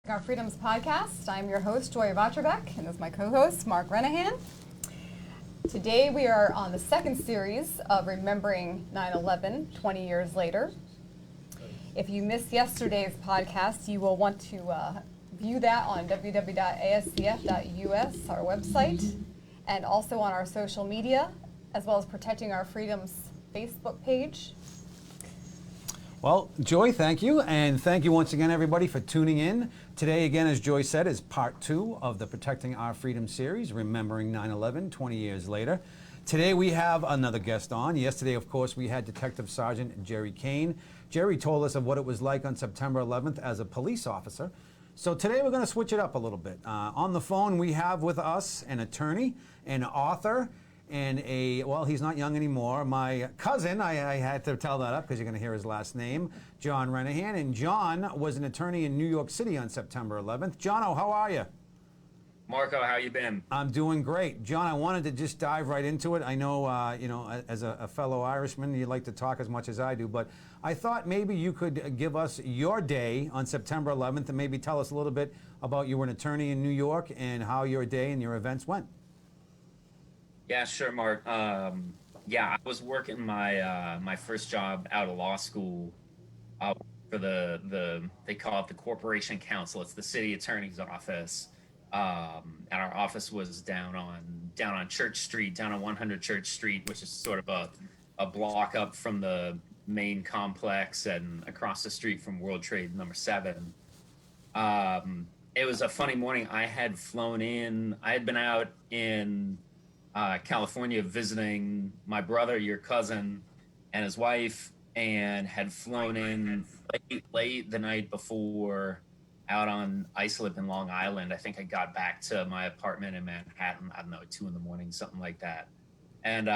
Our Freedoms podcast. I'm your host, Joy Vatrabek, and this is my co-host, Mark Renehan. Today we are on the second series of Remembering 9/11, 20 years later. If you missed yesterday's podcast, you will want to view that on www.ascf.us, our website, and also on our social media, as well as Protecting Our Freedoms Facebook page. Well, Joy, thank you, and thank you once again, everybody, for tuning in. Today, again, as Joy said, is part 2 of the Protecting Our Freedom series, Remembering 9/11, 20 years later. Today, we have another guest on. Yesterday, of course, we had Detective Sergeant Jerry Kane. Jerry told us of what it was like on September 11th as a police officer. So today, we're going to switch it up a little bit. On the phone, we have with us an attorney, an author, and well, he's not young anymore, my cousin. I had to tell that up because you're going to hear his last name, John Renehan. And John was an attorney in New York City on September 11th. Jono, how are you? Marco, how you been? I'm doing great. John, I wanted to just dive right into it. I know, as a fellow Irishman, you like to talk as much as I do, but I thought maybe you could give us your day on September 11th and maybe tell us a little bit about you were an attorney in New York and how your day and your events went. Yeah, sure, Mark. I was working my first job out of law school for they call it the Corporation Counsel. It's the city attorney's office, and our office was down on Church Street, down on 100 Church Street, which is sort of a block up from the main complex and across the street from World Trade number 7. It was a funny morning. I had been out in California visiting my brother, your cousin, and his wife, and had flown in late the night before out on Islip in Long Island. I think I got back to my apartment in Manhattan, I don't know, 2 a.m, something like that. And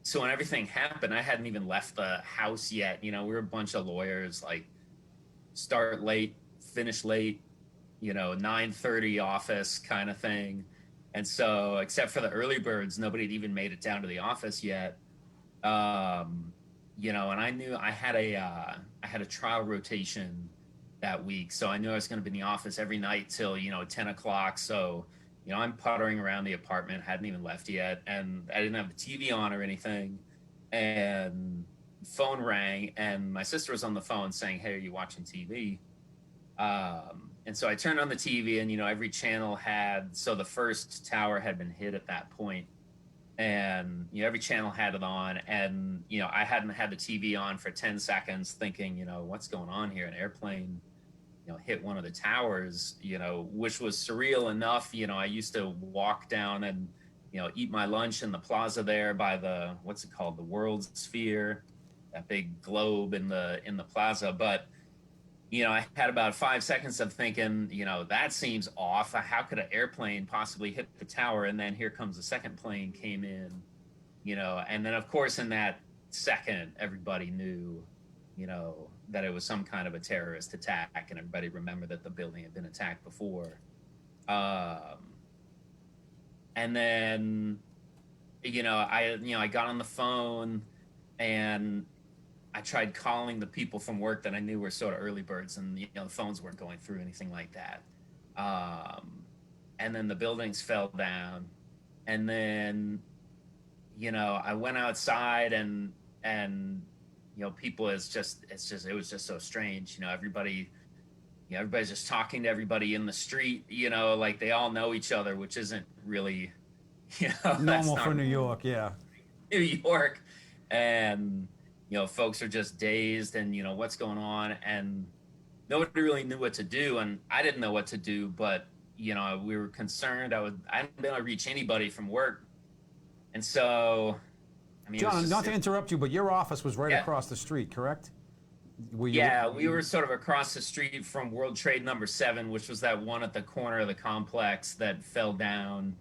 so when everything happened, I hadn't even left the house yet. You know, we were a bunch of lawyers, like start late, finish late, 9:30 office kind of thing. And so, except for the early birds, nobody had even made it down to the office yet. And I knew I had a trial rotation that week, so I knew I was going to be in the office every night till 10 o'clock. So, I'm puttering around the apartment, hadn't even left yet, and I didn't have the TV on or anything. And phone rang, and my sister was on the phone saying, "Hey, are you watching TV?" And so I turned on the TV, and every channel so the first tower had been hit at that point, and every channel had it on, and I hadn't had the TV on for 10 seconds, thinking, what's going on here? An airplane, hit one of the towers, which was surreal enough. I used to walk down and eat my lunch in the plaza there by the what's it called, the World Sphere, that big globe in the plaza, but. I had about 5 seconds of thinking, that seems off. How could an airplane possibly hit the tower? And then here comes the second plane came in, and then of course in that second, everybody knew, that it was some kind of a terrorist attack, and everybody remembered that the building had been attacked before. And then, I got on the phone and I tried calling the people from work that I knew were sort of early birds, and the phones weren't going through, anything like that. And then the buildings fell down, and then I went outside, and people, it was just so strange. Everybody's just talking to everybody in the street, like they all know each other, which isn't really normal for New York. Yeah, New York. And folks are just dazed, and what's going on, and nobody really knew what to do, and I didn't know what to do, but we were concerned. I hadn't been able to reach anybody from work, and so John, not to interrupt you, but your office was right across the street, correct? We were sort of across the street from World Trade number 7, which was that one at the corner of the complex that fell down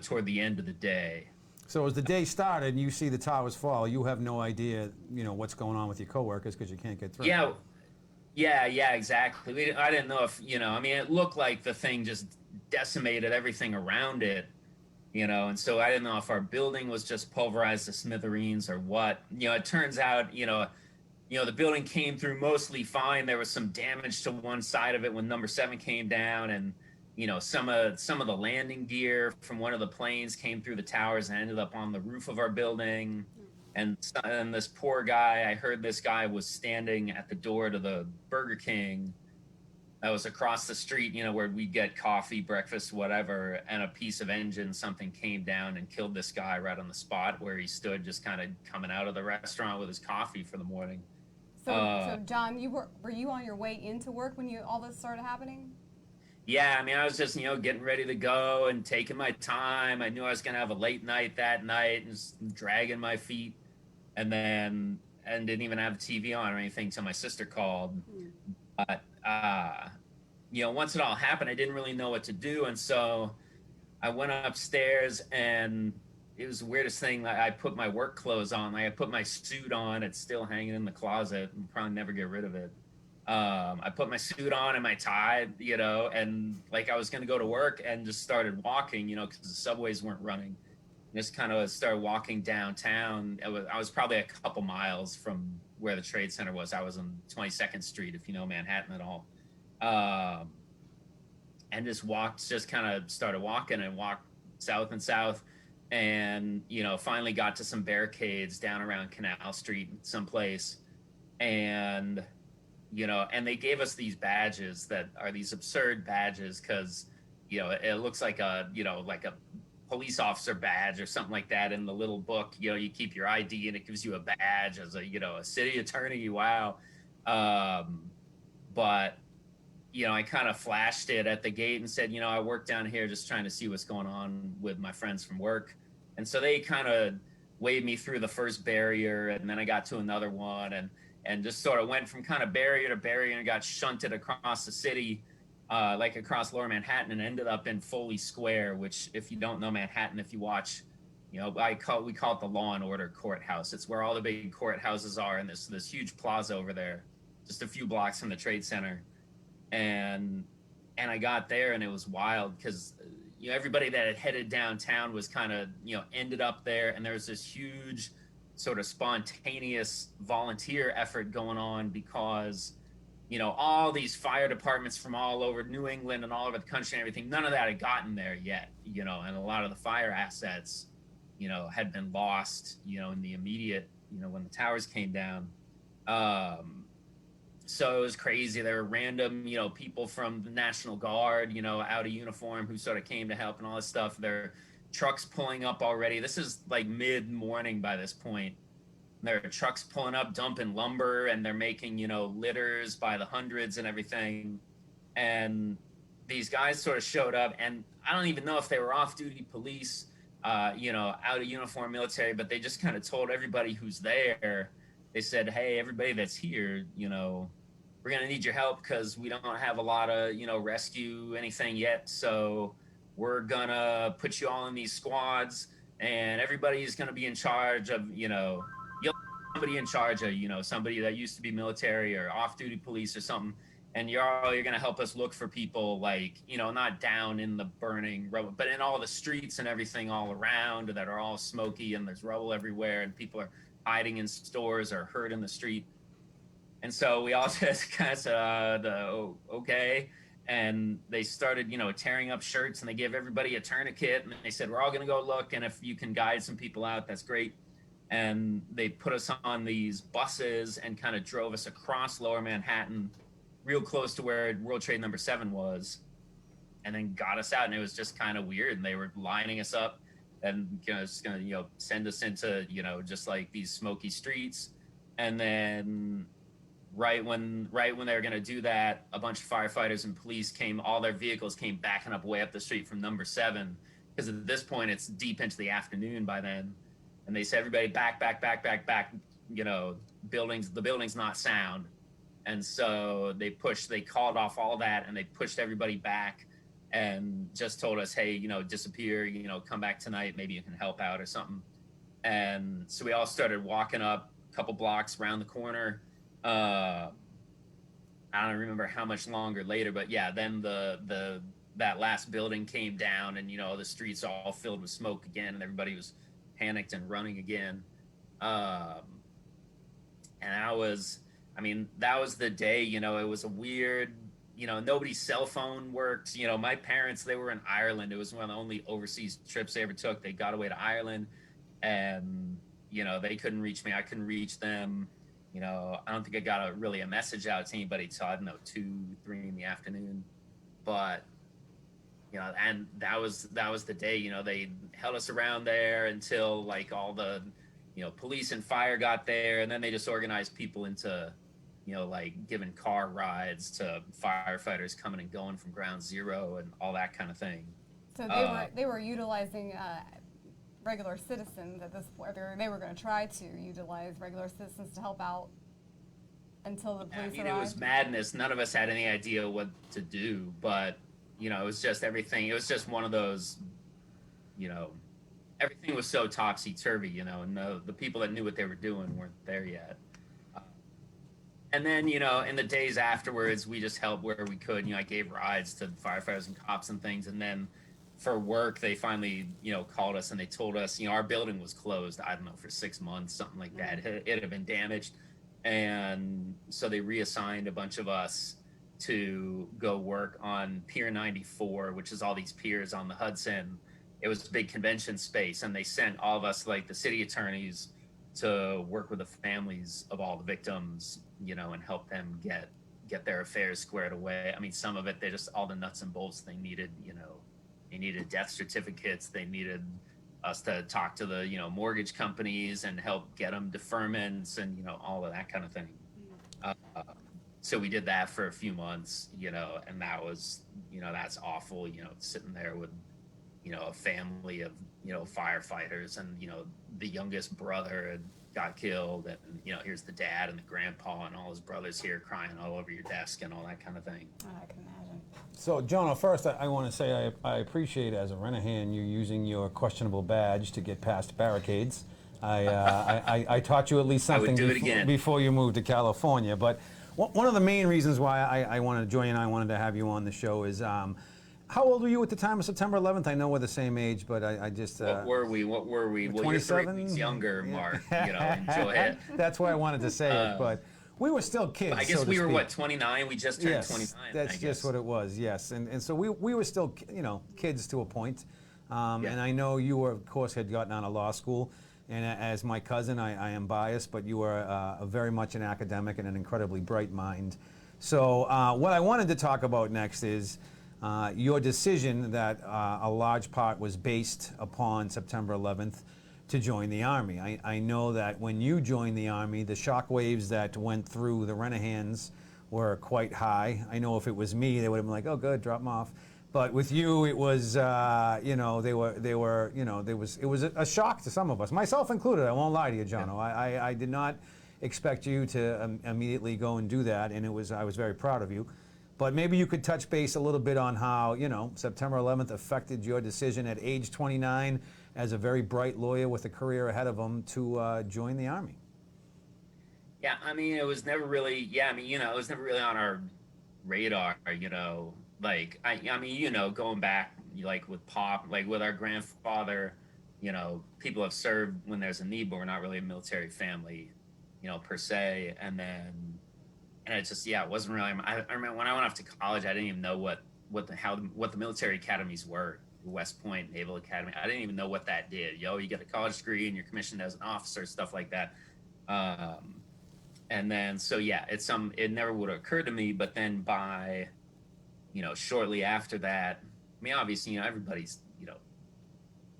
toward the end of the day. So as the day started and you see the towers fall, you have no idea, what's going on with your coworkers because you can't get through. Yeah, exactly. I didn't know if, it looked like the thing just decimated everything around it, and so I didn't know if our building was just pulverized to smithereens or what. It turns out, the building came through mostly fine. There was some damage to one side of it when number 7 came down, and some of the landing gear from one of the planes came through the towers and ended up on the roof of our building. And this poor guy, I heard this guy was standing at the door to the Burger King that was across the street, where we get coffee, breakfast, whatever, and a piece of engine, something came down and killed this guy right on the spot where he stood, just kind of coming out of the restaurant with his coffee for the morning. So John, were you on your way into work when all this started happening? Yeah, I mean, I was just, getting ready to go and taking my time. I knew I was going to have a late night that night and just dragging my feet, and didn't even have the TV on or anything until my sister called. But, once it all happened, I didn't really know what to do. And so I went upstairs, and it was the weirdest thing. I put my work clothes on. I put my suit on. It's still hanging in the closet. I'll probably never get rid of it. I put my suit on and my tie, and I was going to go to work, and just started walking, because the subways weren't running. Just kind of started walking downtown. I was probably a couple miles from where the Trade Center was. I was on 22nd Street, if you know Manhattan at all. And just kind of started walking and walked south and south, and, finally got to some barricades down around Canal Street someplace. And, and they gave us these badges that are these absurd badges because, it looks like a police officer badge or something like that in the little book. You keep your ID and it gives you a badge as a city attorney. Wow. But, I kind of flashed it at the gate and said, I work down here just trying to see what's going on with my friends from work. And so they kind of waved me through the first barrier, and then I got to another one, and just sort of went from kind of barrier to barrier and got shunted across the city, across Lower Manhattan, and ended up in Foley Square, which, if you don't know Manhattan, if you watch, we call it the Law and Order Courthouse. It's where all the big courthouses are, and this huge plaza over there, just a few blocks from the Trade Center. And I got there, and it was wild because everybody that had headed downtown was kind of ended up there, and there was this huge sort of spontaneous volunteer effort going on because all these fire departments from all over New England and all over the country and everything, none of that had gotten there yet, and a lot of the fire assets had been lost in the immediate when the towers came down. So it was crazy. There were random, people from the National Guard, out of uniform who sort of came to help and all this stuff. There are trucks pulling up already. This is like mid-morning by this point. There are trucks pulling up, dumping lumber, and they're making, litters by the hundreds and everything. And these guys sort of showed up, and I don't even know if they were off-duty police, out of uniform military, but they just kind of told everybody who's there. They said, hey, everybody that's here, we're going to need your help because we don't have a lot of, rescue anything yet. So we're going to put you all in these squads, and everybody's going to be in charge of, you'll have somebody in charge of, somebody that used to be military or off-duty police or something. And you're going to help us look for people not down in the burning rubble, but in all the streets and everything all around that are all smoky, and there's rubble everywhere, and people are hiding in stores or hurt in the street. And so we all just kind of said, okay. And they started, tearing up shirts, and they gave everybody a tourniquet, and they said, we're all going to go look, and if you can guide some people out, that's great. And they put us on these buses and kind of drove us across Lower Manhattan, real close to where World Trade number 7 was, and then got us out. And it was just kind of weird. And they were lining us up and just going to, send us into, just like these smoky streets. And then right when they were going to do that, a bunch of firefighters and police all their vehicles came backing up way up the street from number 7. Because at this point, it's deep into the afternoon by then. And they said, everybody back, the building's not sound. And so they called off all that, and they pushed everybody back and just told us, hey, disappear, come back tonight, maybe you can help out or something. And so we all started walking up a couple blocks around the corner. I don't remember how much longer later, but yeah, then that last building came down, and the streets all filled with smoke again, and everybody was panicked and running again. And that was the day, it was a weird, nobody's cell phone worked. My parents, they were in Ireland. It was one of the only overseas trips they ever took. They got away to Ireland, and, they couldn't reach me. I couldn't reach them. I don't think I got really a message out to anybody till, I don't know, 2, 3 in the afternoon. But, and that was the day, they held us around there until like all the, police and fire got there. And then they just organized people into, like giving car rides to firefighters coming and going from ground zero and all that kind of thing. So they were utilizing regular citizens at this point. They were going to try to utilize regular citizens to help out until the police arrived. It was madness. None of us had any idea what to do, but it was just everything. It was just one of those, everything was so topsy-turvy, and the people that knew what they were doing weren't there yet. And then, in the days afterwards, we just helped where we could. I gave rides to firefighters and cops and things. And then for work, they finally, called us and they told us, our building was closed, I don't know, for 6 months, something like that. It had been damaged. And so they reassigned a bunch of us to go work on Pier 94, which is all these piers on the Hudson. It was a big convention space, and they sent all of us, like the city attorneys, to work with the families of all the victims, and help them get their affairs squared away. I mean, some of it, they just, all the nuts and bolts they needed, they needed death certificates. They needed us to talk to the, mortgage companies and help get them deferments and, all of that kind of thing. So we did that for a few months, and that was, that's awful, sitting there with, a family of, firefighters, and, the youngest brother had got killed, and, here's the dad and the grandpa and all his brothers here crying all over your desk and all that kind of thing. I can imagine. So, John, first I want to say I appreciate, as a Renehan, you using your questionable badge to get past barricades. I taught you at least something before you moved to California. But one of the main reasons why I wanted, Joy and I wanted to have you on the show is, how old were you at the time of September 11th? I know we're the same age, but I just... What were we? Well, you're 3 weeks younger, Mark. Enjoy it. That's why I wanted to say it, but we were still kids, I guess we were, 29? We just turned 29, that's just what it was, yes. And so we were still, kids to a point. And I know you were, of course, had gotten out of law school. And as my cousin, I am biased, but you are very much an academic and an incredibly bright mind. So what I wanted to talk about next is your decision that a large part was based upon September 11th to join the Army. I know that when you joined the Army, the shockwaves that went through the Renehans were quite high. I know if it was me, they would have been like, oh, good, drop them off. But with you, it was, it was a shock to some of us, myself included. I won't lie to you, Jono. I did not expect you to immediately go and do that, and I was very proud of you. But maybe you could touch base a little bit on how, September 11th affected your decision at age 29 as a very bright lawyer with a career ahead of him to join the Army. Yeah, I mean, it was never really, it was never really on our radar, Like, going back, like with Pop, like with our grandfather, people have served when there's a need, but we're not really a military family, per se. And it's just, it wasn't really, I remember when I went off to college, I didn't even know what the military academies were. West Point Naval Academy. I didn't even know what that did. You get a college degree and you're commissioned as an officer, stuff like that. And then, so it never would have occurred to me, but then by, shortly after that, I mean, obviously, everybody's,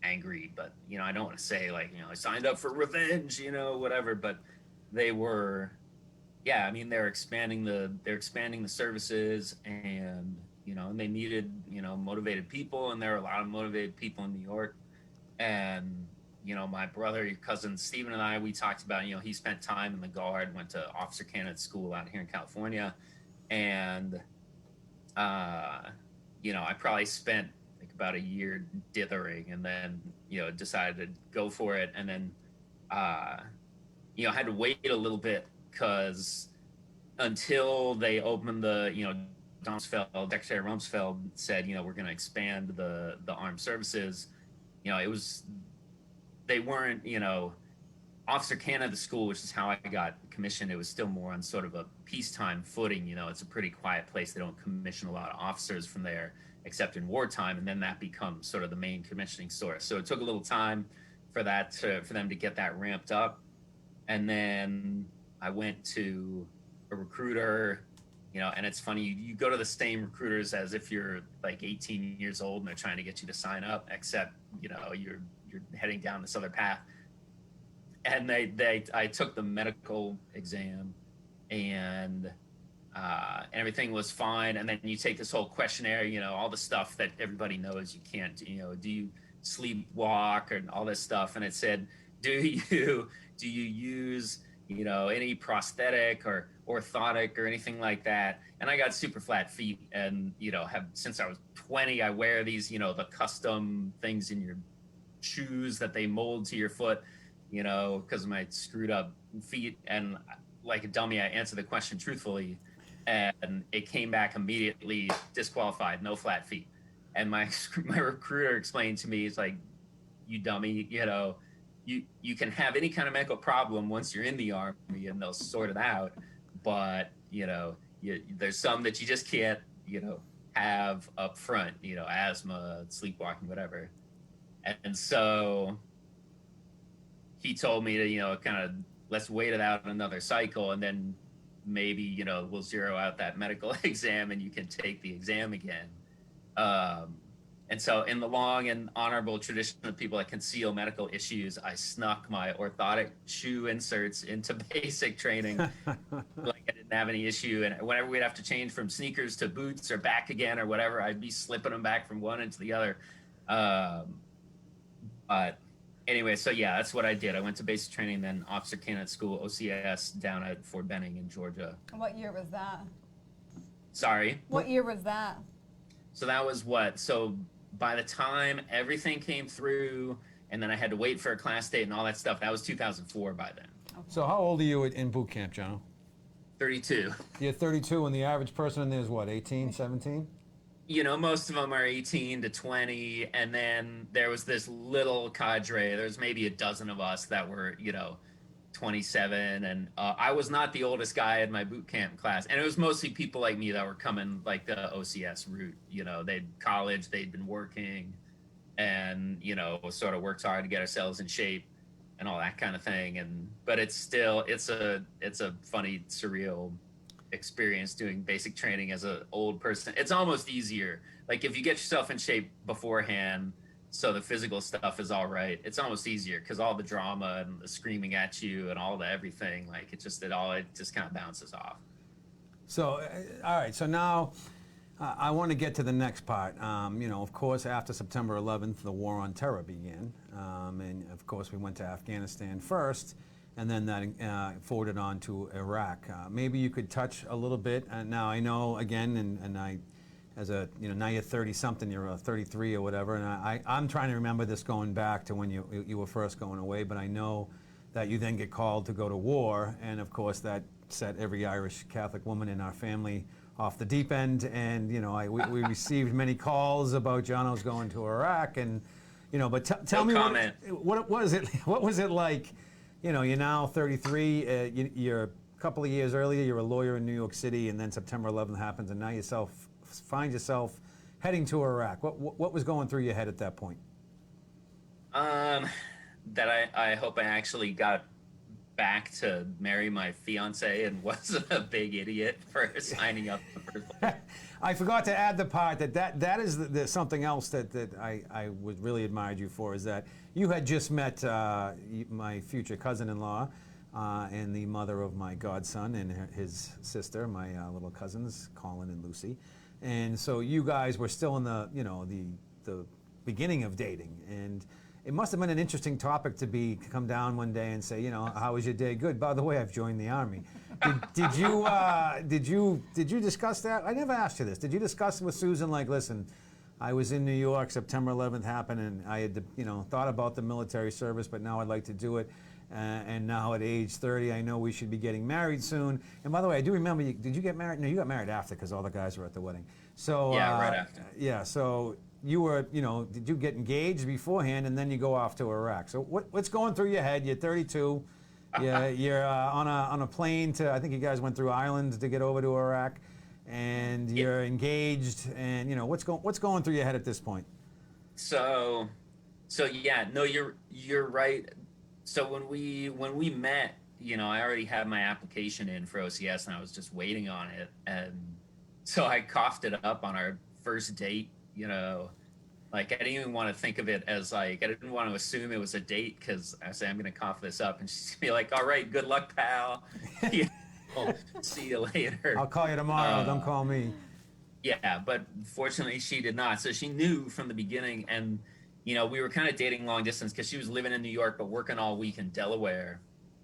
angry, but, I don't want to say like, I signed up for revenge, whatever, but they were, they're expanding the services, and, and they needed, motivated people, and there are a lot of motivated people in New York. And, my brother, your cousin Stephen, and I, we talked about, he spent time in the Guard, went to officer candidate school out here in California. And, I probably spent like about a year dithering, and then, decided to go for it. And then, had to wait a little bit, because until they opened the, Secretary Rumsfeld said, we're going to expand the armed services, they weren't, Officer Canada School, which is how I got commissioned, it was still more on sort of a peacetime footing. You know, it's a pretty quiet place. They don't commission a lot of officers from there, except in wartime, and then that becomes sort of the main commissioning source. So it took a little time for them to get that ramped up, and then I went to a recruiter. You know, and it's funny, you go to the same recruiters as if you're like 18 years old and they're trying to get you to sign up, except, you know, you're heading down this other path. And I took the medical exam, and everything was fine. And then you take this whole questionnaire, you know, all the stuff that everybody knows you can't, you know, do you sleepwalk and all this stuff? And it said, do you use, you know, any prosthetic or orthotic or anything like that? And I got super flat feet, and, you know, since I was 20, I wear these, you know, the custom things in your shoes that they mold to your foot, you know, because of my screwed up feet. And like a dummy, I answered the question truthfully, and it came back immediately disqualified, no flat feet. And my recruiter explained to me, he's like, you dummy, you know, you can have any kind of medical problem once you're in the Army, and they'll sort it out. But, you know, there's some that you just can't, you know, have up front, you know, asthma, sleepwalking, whatever. And so he told me to, you know, kind of, let's wait it out another cycle, and then maybe, you know, we'll zero out that medical exam and you can take the exam again. And so in the long and honorable tradition of people that conceal medical issues, I snuck my orthotic shoe inserts into basic training. Like I didn't have any issue. And whenever we'd have to change from sneakers to boots or back again or whatever, I'd be slipping them back from one into the other. But anyway, so yeah, that's what I did. I went to basic training, then Officer Candidate School, OCS, down at Fort Benning in Georgia. What year was that? Sorry? What year was that? So that was what? So by the time everything came through, and then I had to wait for a class date and all that stuff, that was 2004 by then. Okay. So how old are you in boot camp, John? 32. You're 32, and the average person in there is what, 18, 17? You know, most of them are 18 to 20, and then there was this little cadre. There's maybe a dozen of us that were, you know, 27, and I was not the oldest guy in my boot camp class, and it was mostly people like me that were coming like the OCS route. You know, they'd been working, and, you know, sort of worked hard to get ourselves in shape and all that kind of thing. But it's still, it's a funny, surreal experience doing basic training as an old person. It's almost easier. Like if you get yourself in shape beforehand, so the physical stuff is all right, it's almost easier, because all the drama and the screaming at you and all the everything, like it just kind of bounces off. So, all right, so now I want to get to the next part. You know, of course, after September 11th, the war on terror began. And of course, we went to Afghanistan first, and then that forwarded on to Iraq. Maybe you could touch a little bit. Now, I know, again, and I, as a, you know, now you're 30-something, you're 33 or whatever, and I'm trying to remember this going back to when you were first going away, but I know that you then get called to go to war, and of course that set every Irish Catholic woman in our family off the deep end, and, you know, we received many calls about Jono's going to Iraq, and, you know, but tell me what was it like? You know, you're now 33, you're a couple of years earlier, you're a lawyer in New York City, and then September 11th happens, and now find yourself heading to Iraq. What was going through your head at that point? That I hope I actually got back to marry my fiance and wasn't a big idiot for signing up in the first place. I forgot to add the part that is something else that I would really admired you for, is that you had just met my future cousin-in-law and the mother of my godson and his sister, my little cousins, Colin and Lucy. And so you guys were still in the, you know, the beginning of dating, and it must have been an interesting topic to come down one day and say, you know, how was your day? Good. By the way, I've joined the Army. Did you discuss that? I never asked you this. Did you discuss with Susan, like, listen, I was in New York, September 11th happened, and I had, you know, thought about the military service, but now I'd like to do it. And now at age 30, I know we should be getting married soon. And by the way, I do remember, did you get married? No, you got married after, because all the guys were at the wedding. So yeah, right after. Yeah, so you were, you know, did you get engaged beforehand, and then you go off to Iraq? So what's going through your head? You're 32. Yeah, you're on a plane to. I think you guys went through Ireland to get over to Iraq, and you're engaged. And what's going through your head at this point? So, yeah, no, you're right. So when we met, I already had my application in for OCS, and I was just waiting on it. And so I coughed it up on our first date. Like, I didn't even want to think of it as like, I didn't want to assume it was a date, because I say, I'm going to cough this up, and she's going to be like, all right, good luck, pal. See you later. I'll call you tomorrow. Don't call me. Yeah, but fortunately she did not. So she knew from the beginning, and we were kind of dating long distance because she was living in New York but working all week in Delaware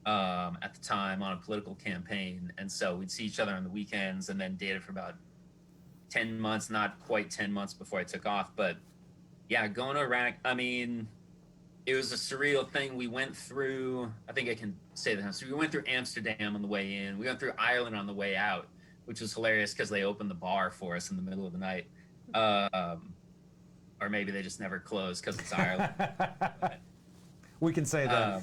at the time on a political campaign. And so we'd see each other on the weekends, and then dated for about 10 months, not quite 10 months before I took off. But yeah, going to Iraq, I mean, it was a surreal thing. We went through, I think I can say that. So we went through Amsterdam on the way in. We went through Ireland on the way out, which was hilarious because they opened the bar for us in the middle of the night. Or maybe they just never closed because it's Ireland. We can say that.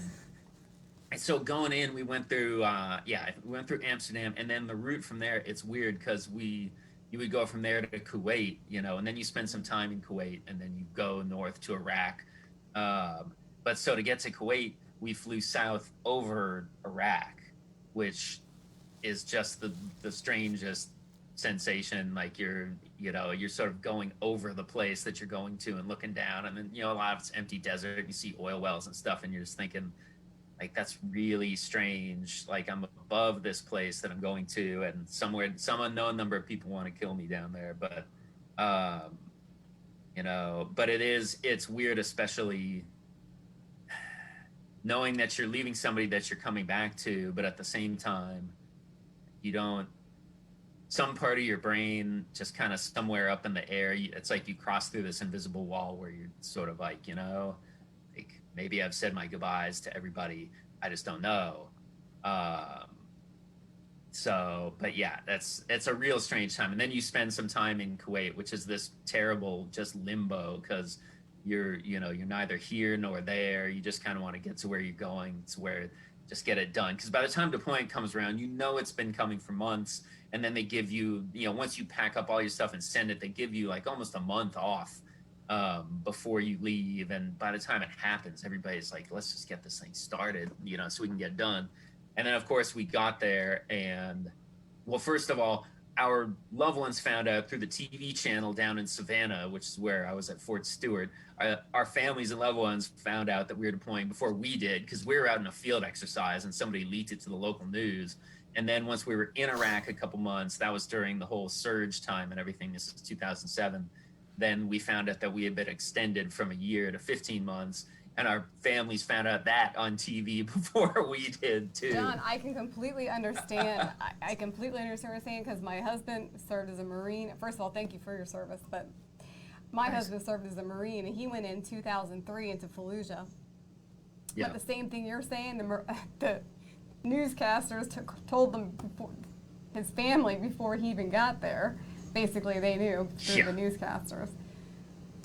And so going in, we went through, we went through Amsterdam, and then the route from there, it's weird because you would go from there to Kuwait, and then you spend some time in Kuwait, and then you go north to Iraq. But so to get to Kuwait, we flew south over Iraq, which is just the strangest sensation. Like you're sort of going over the place that you're going to and looking down, and then a lot of it's empty desert, and you see oil wells and stuff, and you're just thinking, like, that's really strange. Like, I'm above this place that I'm going to, and some unknown number of people want to kill me down there. But but it's weird, especially knowing that you're leaving somebody that you're coming back to, but at the same time, some part of your brain just kind of somewhere up in the air, it's like you cross through this invisible wall where you're sort of like, like, maybe I've said my goodbyes to everybody, I just don't know. But yeah, it's a real strange time. And then you spend some time in Kuwait, which is this terrible just limbo, because you're neither here nor there. You just kind of want to get to where you're going, just get it done. Because by the time deployment comes around, it's been coming for months. And then they give you, once you pack up all your stuff and send it, they give you like almost a month off before you leave. And by the time it happens, everybody's like, let's just get this thing started, so we can get done. And then, of course, we got there, and, well, first of all, our loved ones found out through the TV channel down in Savannah, which is where I was at Fort Stewart. Our families and loved ones found out that we were deploying before we did, because we were out in a field exercise, and somebody leaked it to the local news. And then once we were in Iraq a couple months, that was during the whole surge time and everything. This is 2007. Then we found out that we had been extended from a year to 15 months. And our families found out that on TV before we did too. John, I can completely understand. I completely understand what you're saying, because my husband served as a Marine. First of all, thank you for your service. But my husband served as a Marine, and he went in 2003 into Fallujah. Yeah. But the same thing you're saying, the newscasters told them, his family, before he even got there. Basically, they knew through the newscasters.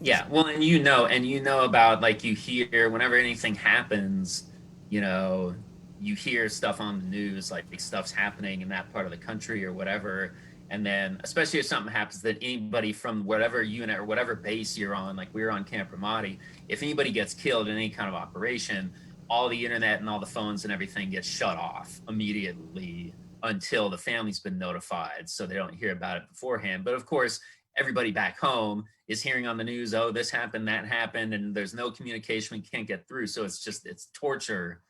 Yeah, well, and about, like, you hear whenever anything happens, you hear stuff on the news, like stuff's happening in that part of the country or whatever. And then, especially if something happens, that anybody from whatever unit or whatever base you're on, like we were on Camp Ramadi, if anybody gets killed in any kind of operation, all the internet and all the phones and everything gets shut off immediately until the family's been notified, so they don't hear about it beforehand. But of course, everybody back home is hearing on the news, oh, this happened, that happened, and there's no communication, we can't get through. So it's torture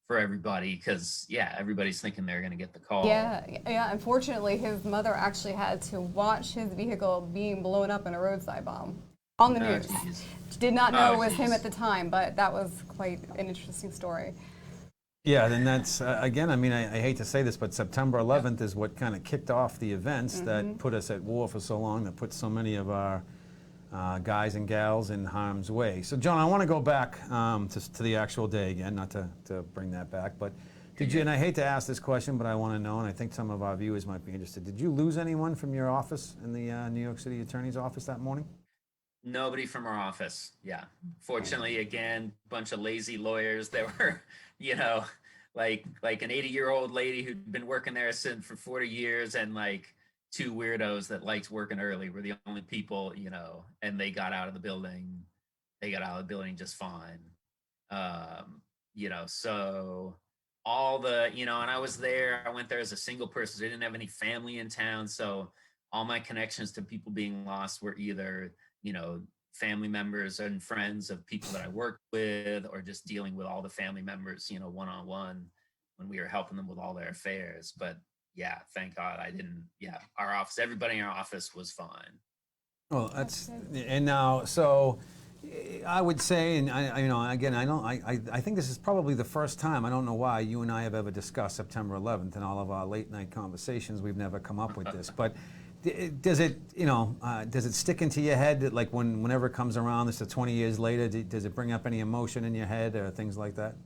for everybody, because everybody's thinking they're going to get the call. Yeah. Unfortunately, his mother actually had to watch his vehicle being blown up in a roadside bomb on the news. Geez. Did not know it was him at the time, but that was quite an interesting story. Yeah, then that's, again, I mean, I hate to say this, but September 11th is what kind of kicked off the events that put us at war for so long, that put so many of our guys and gals in harm's way. So, John, I want to go back to the actual day again, not to bring that back, but did you, and I hate to ask this question, but I want to know, and I think some of our viewers might be interested, did you lose anyone from your office in the New York City Attorney's office that morning? Nobody from our office, yeah. Fortunately, again, bunch of lazy lawyers that were, like an 80-year-old lady who'd been working there for 40 years, and like two weirdos that liked working early were the only people, and they got out of the building. They got out of the building just fine. So all the, and I was there, I went there as a single person. I didn't have any family in town. So all my connections to people being lost were either, family members and friends of people that I worked with, or just dealing with all the family members, one-on-one when we were helping them with all their affairs. But yeah, thank God I didn't. Yeah, our office, everybody in our office was fine. Well, and now, so I would say, and again, I think this is probably the first time, I don't know why, you and I have ever discussed September 11th in all of our late night conversations. We've never come up with this, but does it stick into your head that, like, whenever it comes around, this is 20 years later, does it bring up any emotion in your head or things like that?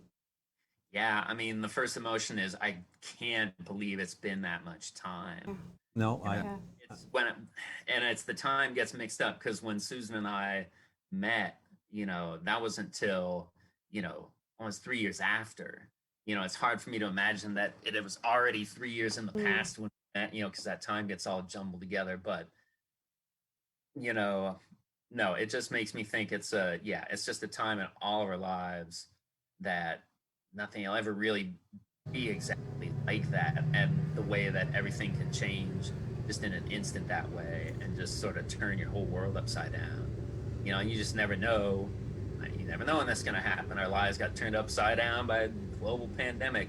Yeah, I mean, the first emotion is I can't believe it's been that much time. No, it's and it's the time gets mixed up, because when Susan and I met, that was until, almost 3 years after. It's hard for me to imagine that it was already 3 years in the past when we met, because that time gets all jumbled together. But, no, it just makes me think it's just a time in all of our lives that nothing will ever really be exactly like that. And the way that everything can change just in an instant that way, and just sort of turn your whole world upside down. And you just never know. You never know when that's going to happen. Our lives got turned upside down by a global pandemic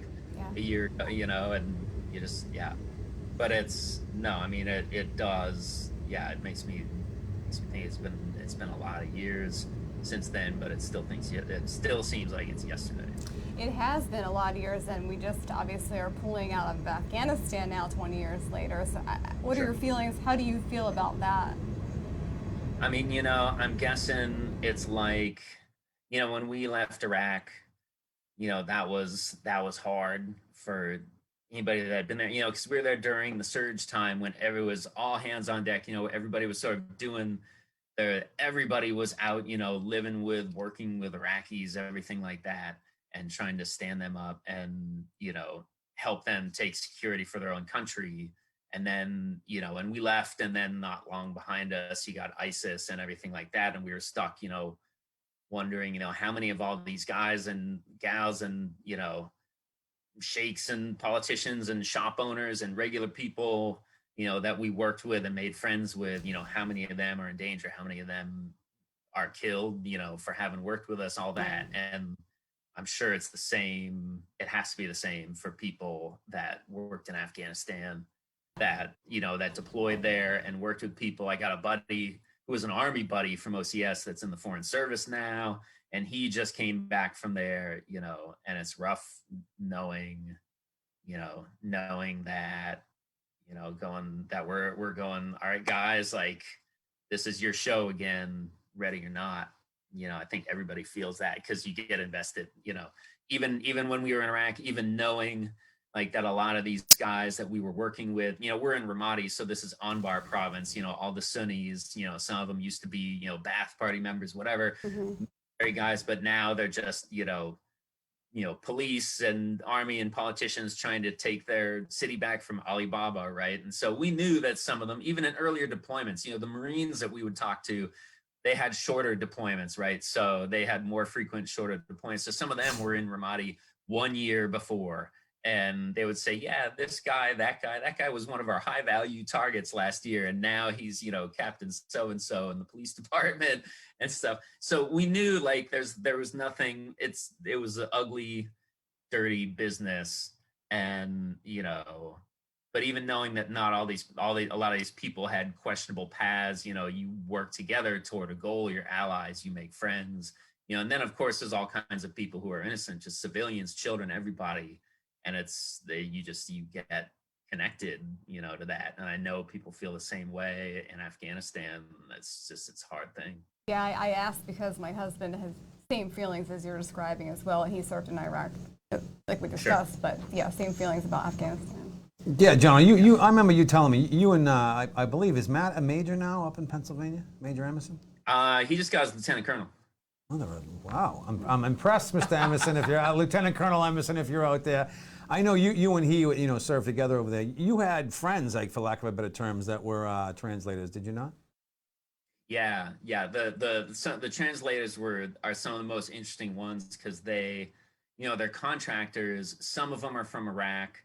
a year ago, and you just, But it does, it makes me think it's been a lot of years since then, but it still seems like it's yesterday. It has been a lot of years, and we just obviously are pulling out of Afghanistan now 20 years later. So what are your feelings? How do you feel about that? I mean, I'm guessing it's like, when we left Iraq, that was hard for anybody that had been there, because we were there during the surge time when everyone was all hands on deck. Everybody was sort of doing everybody was out, living with, working with Iraqis, everything like that, and trying to stand them up and, help them take security for their own country. And then, and we left, and then not long behind us, you got ISIS and everything like that. And we were stuck, wondering, how many of all these guys and gals and, sheikhs and politicians and shop owners and regular people, that we worked with and made friends with, how many of them are in danger? How many of them are killed, for having worked with us, all that. And I'm sure it's the same. It has to be the same for people that worked in Afghanistan, that, that deployed there and worked with people. I got a buddy who was an Army buddy from OCS that's in the Foreign Service now, and he just came back from there, and it's rough knowing that, going that we're going, all right, guys, like, this is your show again, ready or not. I think everybody feels that, because you get invested, even when we were in Iraq, even knowing like that a lot of these guys that we were working with, we're in Ramadi, so this is Anbar province, all the Sunnis, some of them used to be, Ba'ath Party members, whatever, guys, but now they're just, police and army and politicians trying to take their city back from Alibaba, right? And so we knew that some of them, even in earlier deployments, the Marines that we would talk to, they had shorter deployments, right? So they had more frequent, shorter deployments. So some of them were in Ramadi 1 year before, and they would say, yeah, this guy, that guy was one of our high value targets last year, and now he's, Captain so-and-so in the police department and stuff. So we knew, like, there was nothing, it was an ugly, dirty business. And, but even knowing that not a lot of these people had questionable paths, you work together toward a goal, you're allies, you make friends, and then of course there's all kinds of people who are innocent, just civilians, children, everybody. And you get connected, to that. And I know people feel the same way in Afghanistan. It's a hard thing. Yeah, I asked because my husband has same feelings as you're describing as well, and he served in Iraq, like we discussed. Sure. But yeah, same feelings about Afghanistan. Yeah, John, you I remember you telling me, you and I believe, is Matt a major now up in Pennsylvania, Major Emerson? He just got his lieutenant colonel. Wow, I'm impressed, Mr. Emerson. If you're Lieutenant Colonel Emerson, if you're out there, I know you and he, served together over there. You had friends, like for lack of a better terms, that were translators. Did you not? Yeah. The translators are some of the most interesting ones because they're contractors. Some of them are from Iraq.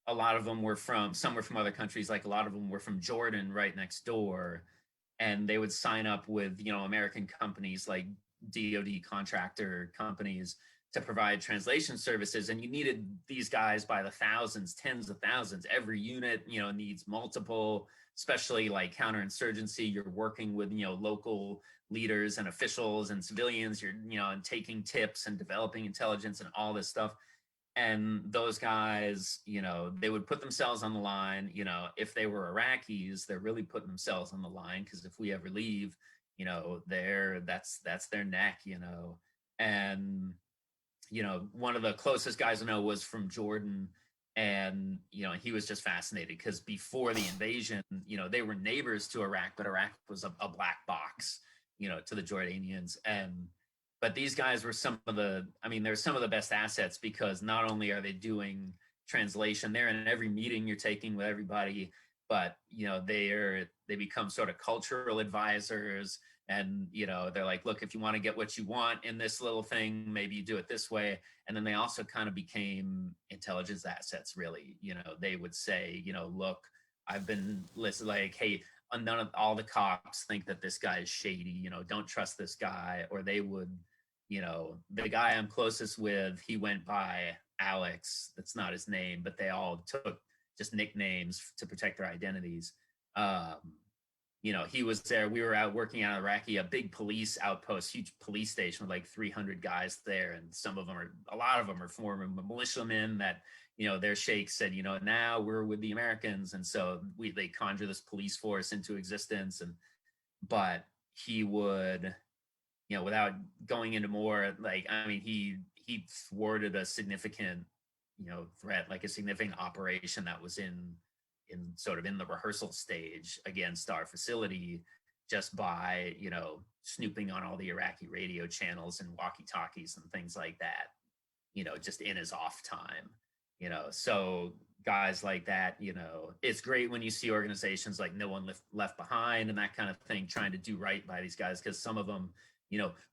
A lot of them some were from other countries. Like a lot of them were from Jordan, right next door, and they would sign up with American companies like DoD contractor companies to provide translation services. And you needed these guys by the thousands, tens of thousands. Every unit needs multiple, especially like counterinsurgency. You're working with local leaders and officials and civilians. You're and taking tips and developing intelligence and all this stuff. And those guys, they would put themselves on the line. If they were Iraqis, they're really putting themselves on the line, because if we ever leave, that's their neck. And one of the closest guys I know was from Jordan, and he was just fascinated because before the invasion, they were neighbors to Iraq, but Iraq was a black box, to the Jordanians. But these guys were they're some of the best assets, because not only are they doing translation, they're in every meeting you're taking with everybody, but they become sort of cultural advisors. And they're like, look, if you want to get what you want in this little thing, maybe you do it this way. And then they also kind of became intelligence assets, really. They would say, look, I've been listening, like, hey, none of all the cops think that this guy is shady, don't trust this guy. Or they would, the guy I'm closest with, he went by Alex. That's not his name, but they all took just nicknames to protect their identities. He was there. We were out working out in Iraqi, a big police outpost, huge police station with like 300 guys there. And a lot of them are former militiamen that, their sheikh said, now we're with the Americans. And so they conjure this police force into existence. But he would, without going into more, he thwarted a significant, threat, like a significant operation that was in the rehearsal stage against our facility, just by snooping on all the Iraqi radio channels and walkie talkies and things like that, just in his off time. So guys like that, it's great when you see organizations like No One Left Behind and that kind of thing trying to do right by these guys, because some of them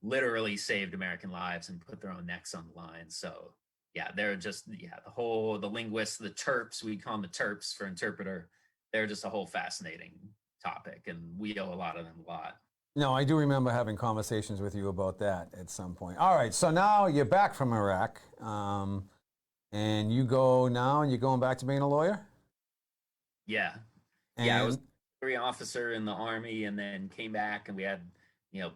literally saved American lives and put their own necks on the line. So yeah, they're just, the linguists, the Terps, we call them the Terps for interpreter. They're just a whole fascinating topic, and we owe a lot of them a lot. No, I do remember having conversations with you about that at some point. All right, so now you're back from Iraq, and you're going back to being a lawyer? Yeah. And Yeah, I was a military officer in the Army, and then came back, and we had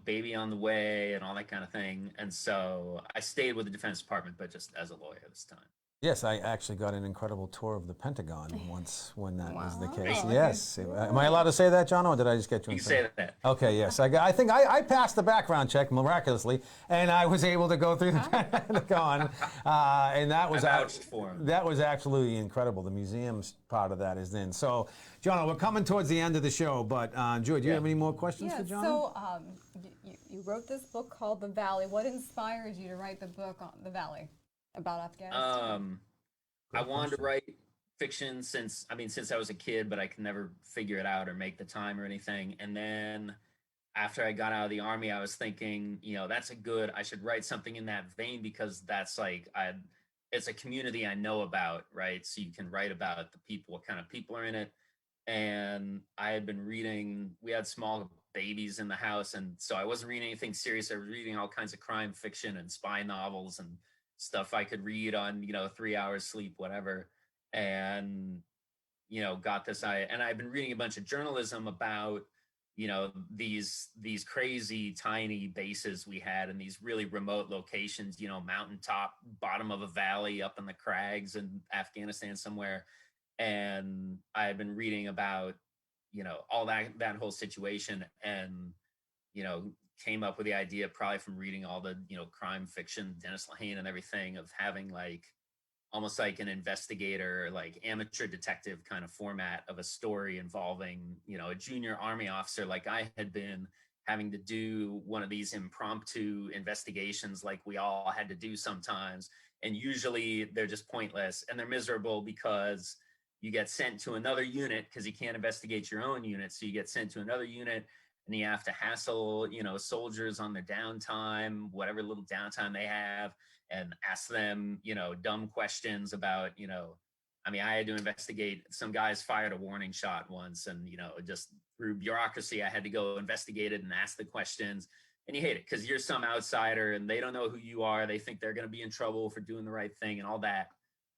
baby on the way and all that kind of thing. And so I stayed with the Defense Department, but just as a lawyer this time. Yes, I actually got an incredible tour of the Pentagon once when that was the case. Wow. Yes. Am I allowed to say that, John, or did I just get you in You can say that. Okay, yes. I think I passed the background check miraculously, and I was able to go through the Pentagon, and that was vouched for him. That was absolutely incredible. The museum's part of that is in. So, John, we're coming towards the end of the show, but Joy, do you have any more questions for John? So you wrote this book called The Valley. What inspired you to write the book on The Valley? About Afghanistan? I wanted to write fiction since I was a kid, but I could never figure it out or make the time or anything. And then after I got out of the Army, I was thinking, I should write something in that vein, because that's it's a community I know about, right? So you can write about the people, what kind of people are in it. And I had been reading, we had small babies in the house, and so I wasn't reading anything serious. I was reading all kinds of crime fiction and spy novels and stuff I could read on 3 hours sleep, whatever. And got this and I've been reading a bunch of journalism about these crazy tiny bases we had in these really remote locations, mountaintop, bottom of a valley, up in the crags in Afghanistan somewhere. And I've been reading about all that whole situation, and came up with the idea, probably from reading all the crime fiction, Dennis Lehane and everything, of having almost like an investigator, like amateur detective kind of format of a story involving a junior Army officer like I had been, having to do one of these impromptu investigations like we all had to do sometimes. And usually they're just pointless and they're miserable because you get sent to another unit because you can't investigate your own unit. So you get sent to another unit and you have to hassle, soldiers on their downtime, whatever little downtime they have, and ask them, dumb questions about, I had to investigate, some guys fired a warning shot once, and, just through bureaucracy, I had to go investigate it and ask the questions. And you hate it because you're some outsider and they don't know who you are. They think they're going to be in trouble for doing the right thing and all that.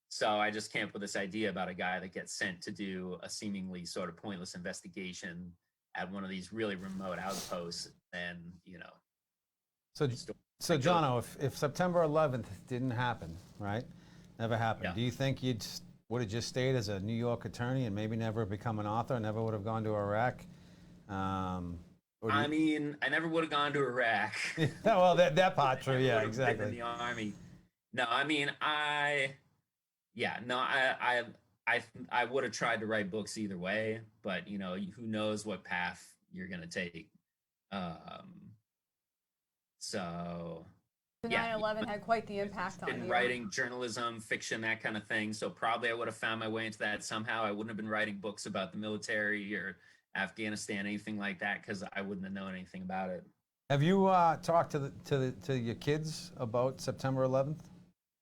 So I just came up with this idea about a guy that gets sent to do a seemingly sort of pointless investigation at one of these really remote outposts. And, So Jono, if September 11th didn't happen, right? Never happened. Yeah. Do you think you'd would have just stayed as a New York attorney and maybe never become an author, never would have gone to Iraq? I never would have gone to Iraq. Well, that part true, yeah, exactly. In the Army. No, I would have tried to write books either way, but who knows what path you're gonna take. So The 9/11 had quite the impact on been you. writing journalism, fiction, that kind of thing. So probably I would have found my way into that somehow. I wouldn't have been writing books about the military or Afghanistan, anything like that, because I wouldn't have known anything about it. Have you talked to your kids about September 11th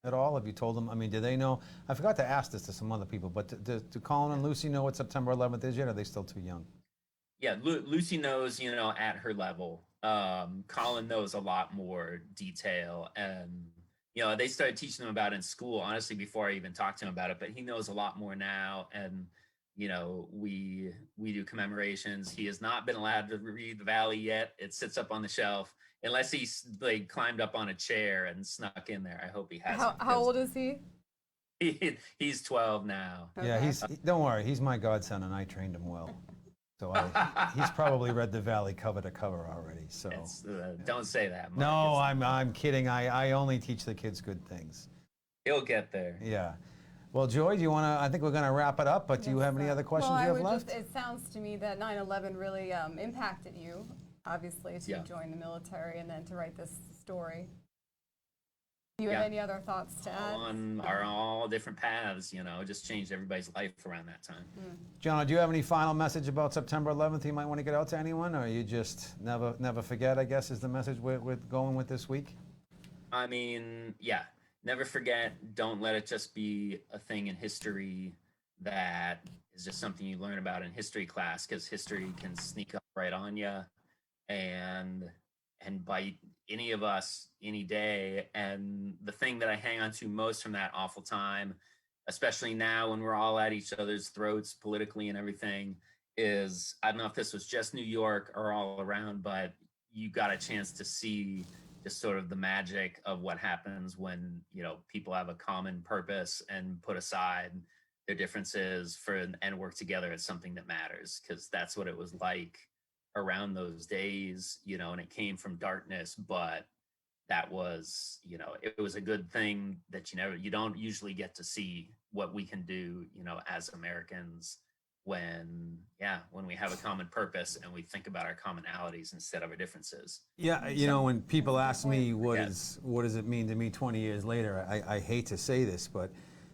at all? Have you told them? I mean, do they know? I forgot to ask this to some other people, but do Colin and Lucy know what September 11th is yet? Or are they still too young? Yeah, Lucy knows, at her level. Colin knows a lot more detail, and they started teaching him about it in school, honestly, before I even talked to him about it. But he knows a lot more now, and we do commemorations. He has not been allowed to read The Valley yet. It sits up on the shelf, unless he's climbed up on a chair and snuck in there. I hope he hasn't. How old is he? He's 12 now. Okay. Yeah, don't worry, he's my godson, and I trained him well. So he's probably read The Valley cover to cover already. So don't say that, Mark. No, I'm kidding. I only teach the kids good things. He'll get there. Yeah. Well, Joy, do you want to? I think we're going to wrap it up. But do you have any other questions you have left? It sounds to me that 9/11 really impacted you, obviously, to join the military and then to write this story. Do you have any other thoughts to add? On all different paths, just changed everybody's life around that time. John, do you have any final message about September 11th you might want to get out to anyone, or you just never forget, I guess, is the message we're going with this week? Never forget. Don't let it just be a thing in history that is just something you learn about in history class, because history can sneak up right on you and bite any of us any day. And the thing that I hang on to most from that awful time, especially now when we're all at each other's throats politically and everything, is I don't know if this was just New York or all around, but you got a chance to see just sort of the magic of what happens when people have a common purpose and put aside their differences and work together at something that matters, because that's what it was like around those days, and it came from darkness, but that was, it was a good thing that you don't usually get to see what we can do, as Americans when we have a common purpose and we think about our commonalities instead of our differences. Yeah, when people ask me what does it mean to me 20 years later, I hate to say this, but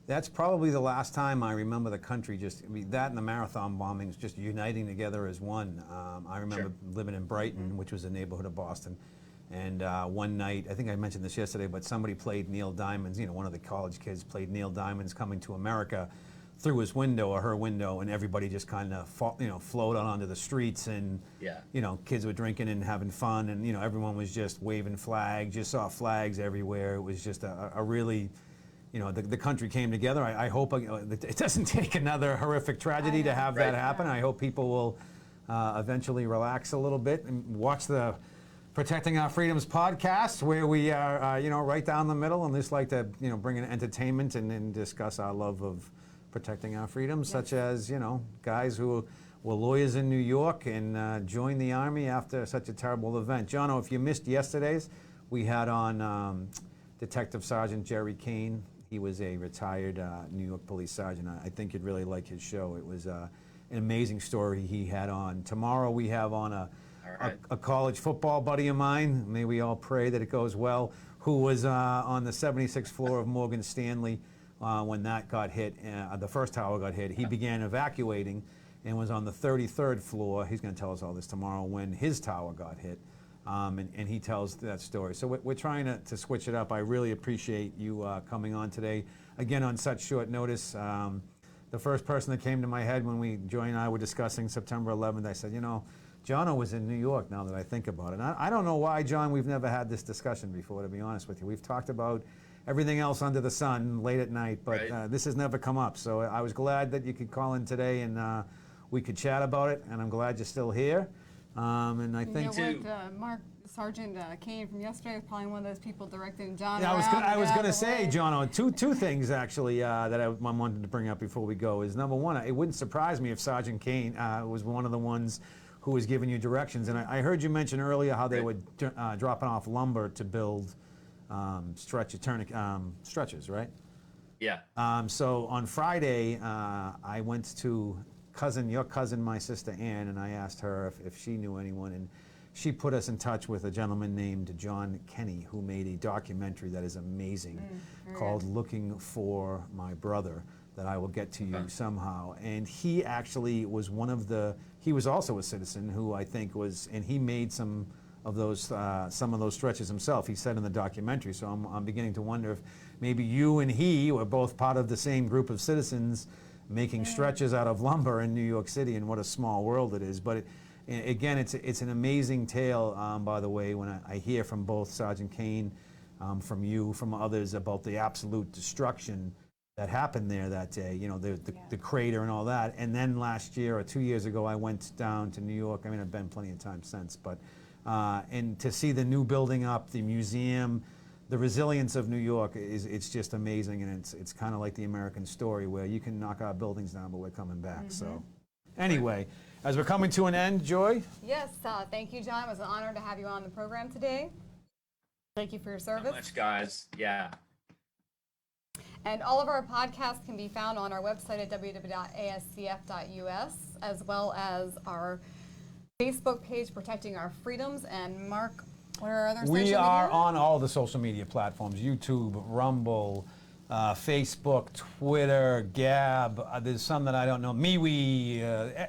that's probably the last time I remember the country that and the marathon bombings just uniting together as one. I remember living in Brighton, which was a neighborhood of Boston, and one night, I think I mentioned this yesterday, but somebody played Neil Diamond's, one of the college kids played Neil Diamond's Coming to America through his window or her window, and everybody just kind of flowed out onto the streets, and kids were drinking and having fun, and everyone was just waving flags. You saw flags everywhere. It was just a really, the country came together. I hope it doesn't take another horrific tragedy to have that happen. I hope people will eventually relax a little bit and watch the Protecting Our Freedoms podcast, where we are right down the middle, and just like to bring in entertainment and discuss our love of protecting our freedoms, such as guys who were lawyers in New York and joined the Army after such a terrible event. Jono, if you missed yesterday's, we had on Detective Sergeant Jerry Kane. He was a retired New York police sergeant. I think you'd really like his show. It was an amazing story he had on. Tomorrow we have on a right. a college football buddy of mine, may we all pray that it goes well, who was on the 76th floor of Morgan Stanley when that got hit, the first tower got hit. He began evacuating and was on the 33rd floor. He's going to tell us all this tomorrow when his tower got hit. And he tells that story. So we're trying to switch it up. I really appreciate you coming on today, again, on such short notice. The first person that came to my head when Joy and I were discussing September 11th, I said, you know, Jono was in New York, now that I think about it. And I don't know why, John, we've never had this discussion before, to be honest with you. We've talked about everything else under the sun late at night, but Right. this has never come up. So I was glad that you could call in today and we could chat about it, and I'm glad you're still here. And I think You know what, Mark, Sergeant Kane from yesterday was probably one of those people directing John yeah, around. I was the going to say, way. John, two things actually that I wanted to bring up before we go is, number one, it wouldn't surprise me if Sergeant Kane was one of the ones who was giving you directions. And I heard you mention earlier how they were dropping off lumber to build stretchers, right? Yeah. So on Friday, I went to your cousin, my sister Ann, and I asked her if she knew anyone, and she put us in touch with a gentleman named John Kenny, who made a documentary that is amazing called Looking for My Brother, that I will get to you somehow. And he actually was he was also a citizen who I think and he made some of those stretches himself, he said in the documentary. So I'm beginning to wonder if maybe you and he were both part of the same group of citizens making stretches out of lumber in New York City, and what a small world it is. But again, it's an amazing tale, by the way, when I hear from both Sergeant Kane, from you, from others, about the absolute destruction that happened there that day, you know, the crater and all that. And then last year or 2 years ago, I went down to New York. I mean, I've been plenty of times since, but and to see the new building up, the museum, the resilience of New York it's just amazing, and it's kind of like the American story where you can knock our buildings down, but we're coming back. So anyway, as we're coming to an end, Joy. Yes, thank you, John. It was an honor to have you on the program today. Thank you for your So service. much, guys. Yeah. And all of our podcasts can be found on our website at www.ascf.us, as well as our Facebook page, Protecting Our Freedoms. And Mark, what are other social We media? are on all the social media platforms: YouTube, Rumble, Facebook, Twitter, Gab. There's some that I don't know. MeWe.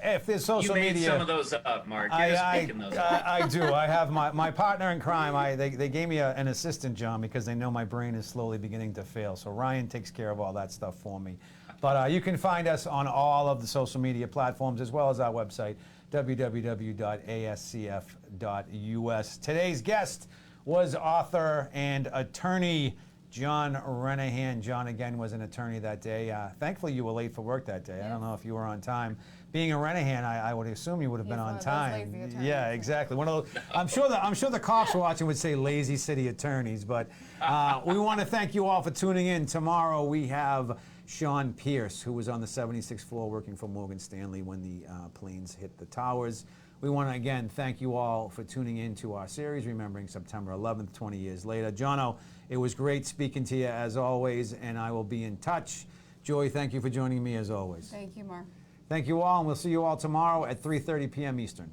If there's social You made media, some of those up, Mark. You're just making those up. I do. I have my partner in crime. They gave me an assistant, John, because they know my brain is slowly beginning to fail. So Ryan takes care of all that stuff for me. But you can find us on all of the social media platforms, as well as our website, www.ascf.us. Today's guest was author and attorney John Renehan. John, again, was an attorney that day. Thankfully, you were late for work that day. I don't know if you were on time. Being a Renehan, I would assume you would have been on time. Yeah, exactly. One of those. I'm sure the cops watching would say lazy city attorneys. But we want to thank you all for tuning in. Tomorrow we have Sean Pierce, who was on the 76th floor working for Morgan Stanley when the planes hit the towers. We want to, again, thank you all for tuning in to our series, remembering September 11th, 20 years later. Jono, it was great speaking to you as always, and I will be in touch. Joy, thank you for joining me as always. Thank you, Mark. Thank you all, and we'll see you all tomorrow at 3:30 p.m. Eastern.